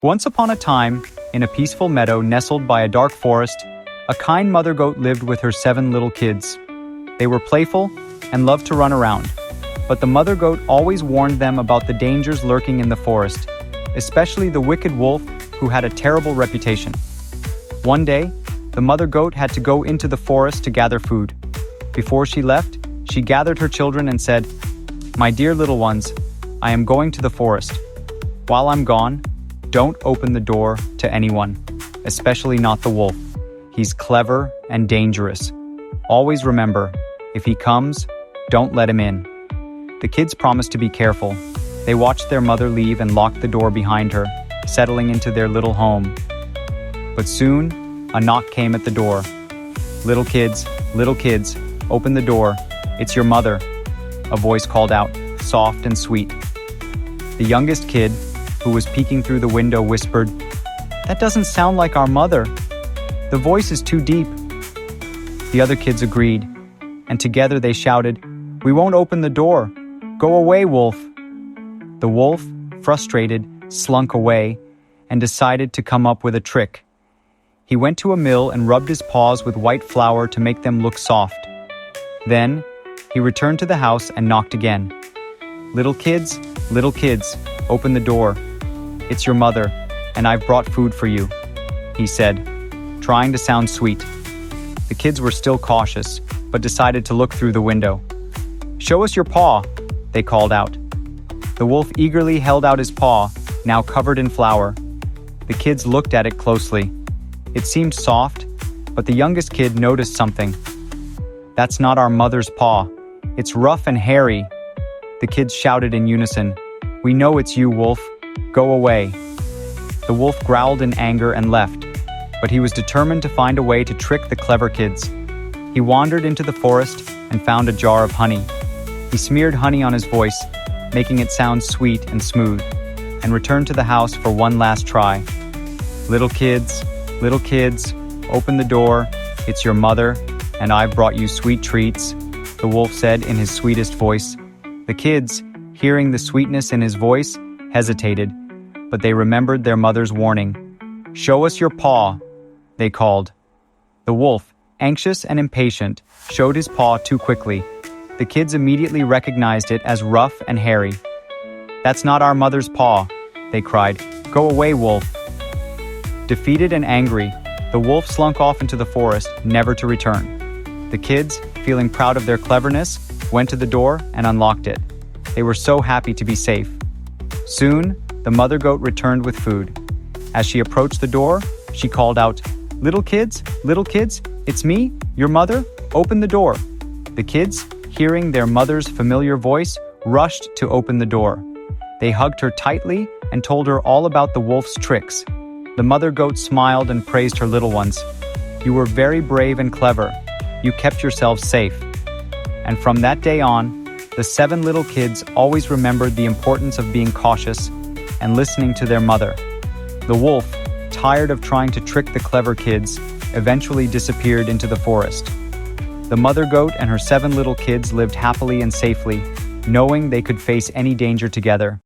Once upon a time, in a peaceful meadow nestled by a dark forest, a kind mother goat lived with her 7 little kids. They were playful and loved to run around, but the mother goat always warned them about the dangers lurking in the forest, especially the wicked wolf who had a terrible reputation. One day, the mother goat had to go into the forest to gather food. Before she left, she gathered her children and said, "My dear little ones, I am going to the forest. While I'm gone, don't open the door to anyone, especially not the wolf. He's clever and dangerous. Always remember, if he comes, don't let him in." The kids promised to be careful. They watched their mother leave and locked the door behind her, settling into their little home. But soon, a knock came at the door. Little kids, open the door. It's your mother," a voice called out, soft and sweet. The youngest kid, who was peeking through the window, whispered, "That doesn't sound like our mother. The voice is too deep." The other kids agreed, and together they shouted, "We won't open the door. Go away, wolf." The wolf, frustrated, slunk away and decided to come up with a trick. He went to a mill and rubbed his paws with white flour to make them look soft. Then, he returned to the house and knocked again. Little kids, open the door. It's your mother, and I've brought food for you," he said, trying to sound sweet. The kids were still cautious, but decided to look through the window. "Show us your paw," they called out. The wolf eagerly held out his paw, now covered in flour. The kids looked at it closely. It seemed soft, but the youngest kid noticed something. "That's not our mother's paw. It's rough and hairy." The kids shouted in unison, "We know it's you, wolf. Go away." The wolf growled in anger and left, but he was determined to find a way to trick the clever kids. He wandered into the forest and found a jar of honey. He smeared honey on his voice, making it sound sweet and smooth, and returned to the house for one last try. Little kids, open the door. It's your mother, and I've brought you sweet treats," the wolf said in his sweetest voice. The kids, hearing the sweetness in his voice, hesitated, but they remembered their mother's warning. "Show us your paw," they called. The wolf, anxious and impatient, showed his paw too quickly. The kids immediately recognized it as rough and hairy. "That's not our mother's paw," they cried. "Go away, wolf." Defeated and angry, the wolf slunk off into the forest, never to return. The kids, feeling proud of their cleverness, went to the door and unlocked it. They were so happy to be safe. Soon, the mother goat returned with food. As she approached the door, she called out, little kids, it's me, your mother, open the door." The kids, hearing their mother's familiar voice, rushed to open the door. They hugged her tightly and told her all about the wolf's tricks. The mother goat smiled and praised her little ones. "You were very brave and clever. You kept yourselves safe." And from that day on, the 7 little kids always remembered the importance of being cautious and listening to their mother. The wolf, tired of trying to trick the clever kids, eventually disappeared into the forest. The mother goat and her 7 little kids lived happily and safely, knowing they could face any danger together.